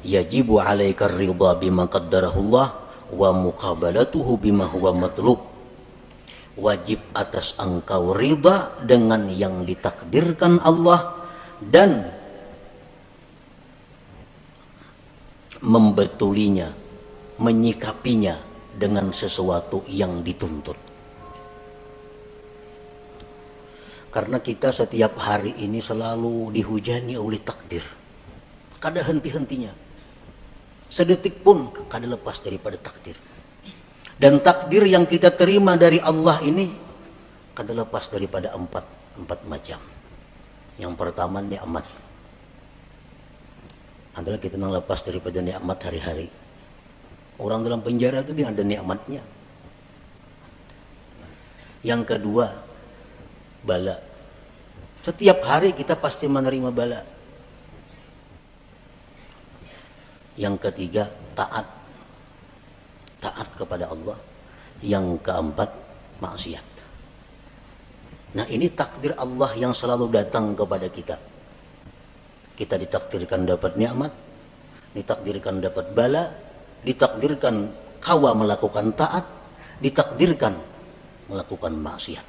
yajibu 'alaika ridha bima qaddarahullah wa muqabalatuhu bima huwa matlub. Wajib atas engkau ridha dengan yang ditakdirkan Allah dan membetulinya, menyikapinya dengan sesuatu yang dituntut. Karena kita setiap hari ini selalu dihujani oleh takdir, kada henti-hentinya, sedetik pun kada lepas daripada takdir. Dan takdir yang kita terima dari Allah ini kada lepas daripada empat macam. Yang pertama nikmat. Adalah kita nang lepas daripada nikmat hari-hari. Orang dalam penjara itu dia ada nikmatnya. Yang kedua, bala. Setiap hari kita pasti menerima bala. Yang ketiga, taat. Taat kepada Allah. Yang keempat, maksiat. Nah, ini takdir Allah yang selalu datang kepada kita. Kita ditakdirkan dapat nikmat, ditakdirkan dapat bala, ditakdirkan kawa melakukan taat, ditakdirkan melakukan maksiat.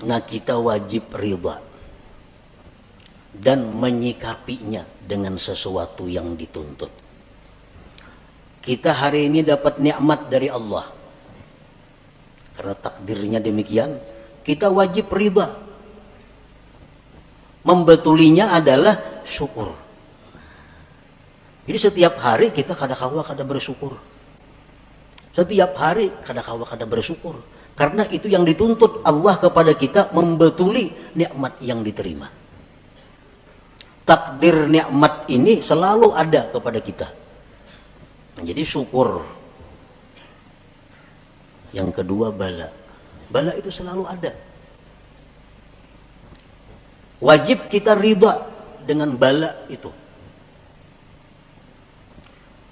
Nah, kita wajib ridha dan menyikapinya dengan sesuatu yang dituntut. Kita hari ini dapat nikmat dari Allah. Karena takdirnya demikian, kita wajib ridha. Membetulinya adalah syukur. Jadi setiap hari kita kada-kawa kada bersyukur. Setiap hari kada-kawa kada bersyukur. Karena itu yang dituntut Allah kepada kita, membetuli nikmat yang diterima. Takdir nikmat ini selalu ada kepada kita. Jadi syukur. Yang kedua bala. Bala itu selalu ada. Wajib kita ridha dengan bala itu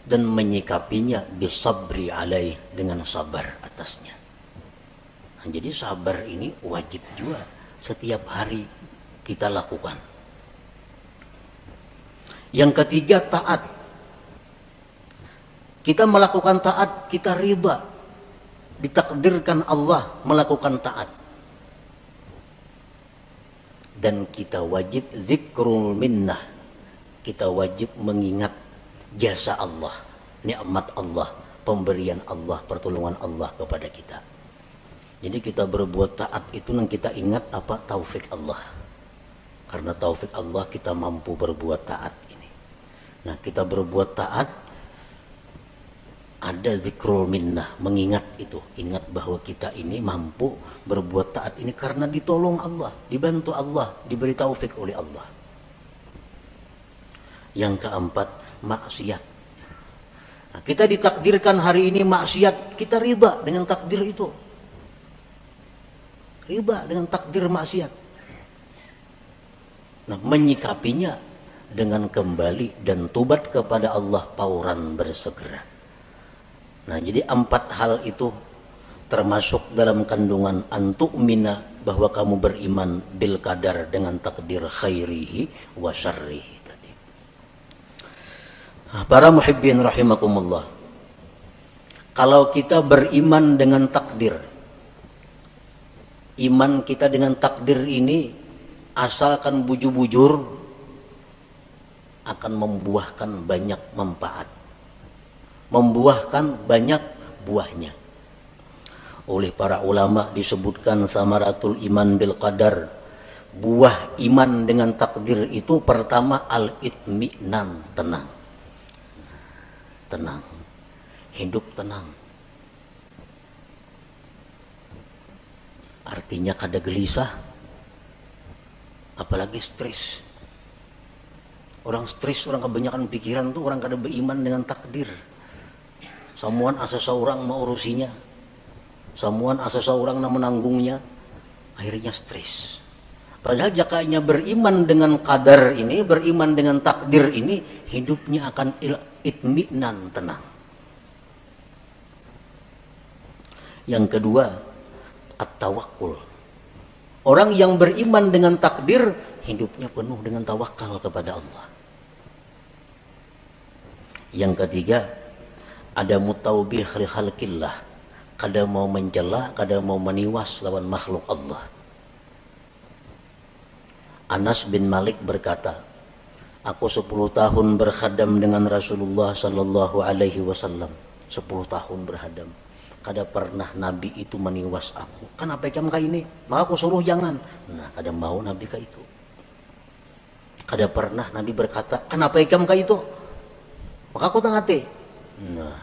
dan menyikapinya bisabri alaih, dengan sabar atasnya. Nah, jadi sabar ini wajib juga setiap hari kita lakukan. Yang ketiga, taat. Kita melakukan taat, kita ridha, ditakdirkan Allah melakukan taat. Dan kita wajib zikrul minnah. Kita wajib mengingat jasa Allah, nikmat Allah, pemberian Allah, pertolongan Allah kepada kita. Jadi kita berbuat taat itu yang kita ingat apa? Taufik Allah. Karena taufik Allah kita mampu berbuat taat ini. Nah, kita berbuat taat, ada zikrul minnah, mengingat itu, ingat bahwa kita ini mampu berbuat taat ini karena ditolong Allah, dibantu Allah, diberi taufik oleh Allah. Yang keempat, maksiat. Nah, kita ditakdirkan hari ini maksiat, kita ridha dengan takdir itu, ridha dengan takdir maksiat. Nah, menyikapinya dengan kembali dan tobat kepada Allah pauran bersegera. Nah, jadi 4 hal itu termasuk dalam kandungan antu'mina, bahwa kamu beriman bil qadar, dengan takdir khairihi wa syarrihi tadi. Para muhibbin rahimakumullah, kalau kita beriman dengan takdir, iman kita dengan takdir ini asalkan bujur-bujur akan membuahkan banyak manfaat, membuahkan banyak buahnya. Oleh para ulama disebutkan samaratul iman bil qadar, buah iman dengan takdir itu pertama al-itminan, tenang. Tenang, hidup tenang. Artinya kada gelisah, apalagi stres. Orang stres, orang kebanyakan pikiran tuh orang kada beriman dengan takdir. Samuan asa seorang mau urusinya, samuan asa seorang na menanggungnya, akhirnya stres. Padahal jakanya beriman dengan qadar ini, beriman dengan takdir ini, hidupnya akan itminan, tenang. Yang kedua, at-tawakkul. Orang yang beriman dengan takdir, hidupnya penuh dengan tawakal kepada Allah. Yang ketiga, ada mutaubih li khalqillah, kada mau mencela, kada mau meniwas lawan makhluk Allah. Anas bin Malik berkata, aku 10 tahun berkhadam dengan Rasulullah sallallahu alaihi wasallam. 10 tahun berkhadam, kada pernah Nabi itu meniwas aku. Kenapa jam kayak ini? Maka aku suruh jangan. Nah, kada mau Nabi kayak itu. Kada pernah Nabi berkata, kenapa jam kayak itu? Maka aku tangati. Nah,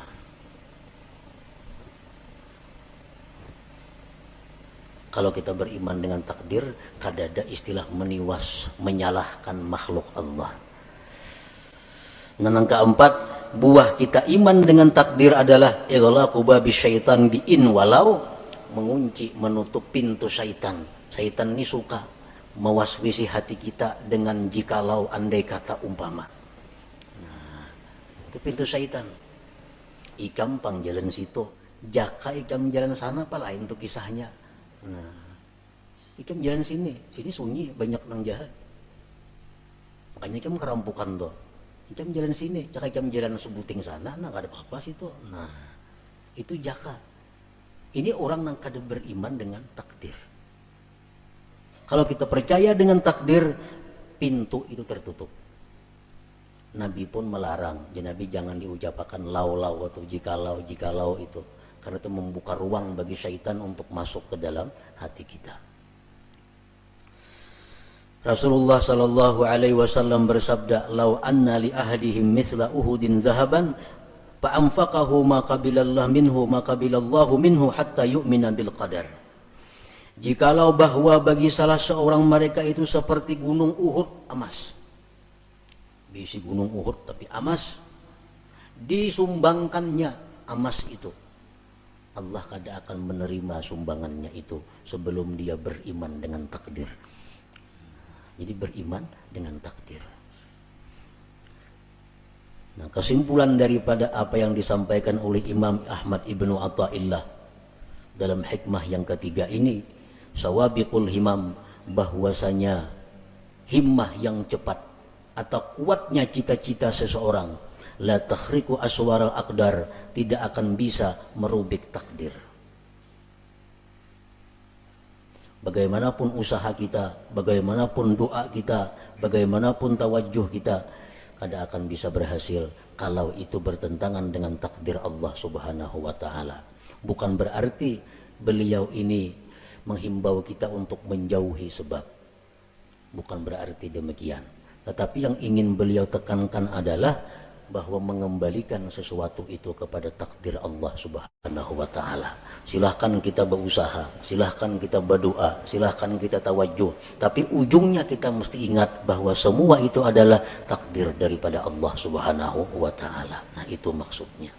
kalau kita beriman dengan takdir, kada ada istilah meniwas, menyalahkan makhluk Allah. Dan yang keempat, buah kita iman dengan takdir adalah ighlaqu babi syaitan bi'in walau, mengunci, menutup pintu syaitan. Syaitan ini suka mewaswisi hati kita dengan jikalau, andai kata, umpama. Nah, itu pintu syaitan. Ikam pang jalan situ, jaka ikam jalan sana, apa lain tuh kisahnya. Nah, ikam jalan sini sunyi, banyak orang jahat. Makanya ikam kerampukan tuh. Ikam jalan sini, jaka ikam jalan sebuting sana, nah gak ada apa-apa situ. Nah, itu jaka. Ini orang yang kada beriman dengan takdir. Kalau kita percaya dengan takdir, pintu itu tertutup. Nabi pun melarang, Nabi jangan diucapkan lau-lau atau jikalau itu. Karena itu membuka ruang bagi syaitan untuk masuk ke dalam hati kita. Rasulullah sallallahu alaihi wasallam bersabda, "Lau anna li ahadihim misla Uhudin zahaban, fa anfaqahu ma qabilallahu minhu hatta yu'mina bil qadar." Jikalau bahwa bagi salah seorang mereka itu seperti gunung Uhud emas. Bisi gunung Uhud tapi emas, disumbangkannya emas itu, Allah kada akan menerima sumbangannya itu sebelum dia beriman dengan takdir. Jadi beriman dengan takdir. Nah, kesimpulan daripada apa yang disampaikan oleh Imam Ahmad ibnu Athaillah dalam hikmah yang ketiga ini, sawabiqul himam, bahwasanya himmah yang cepat atau kuatnya cita-cita seseorang, la takhriqu aswaral aqdar, tidak akan bisa merubik takdir. Bagaimanapun usaha kita, bagaimanapun doa kita, bagaimanapun tawajuh kita, kada akan bisa berhasil kalau itu bertentangan dengan takdir Allah Subhanahu wa ta'ala. Bukan berarti beliau ini menghimbau kita untuk menjauhi sebab, bukan berarti demikian. Tetapi yang ingin beliau tekankan adalah bahwa mengembalikan sesuatu itu kepada takdir Allah Subhanahu wa ta'ala. Silahkan kita berusaha, silahkan kita berdoa, silahkan kita tawajuh, tapi ujungnya kita mesti ingat bahwa semua itu adalah takdir daripada Allah Subhanahu wa ta'ala. Nah, itu maksudnya.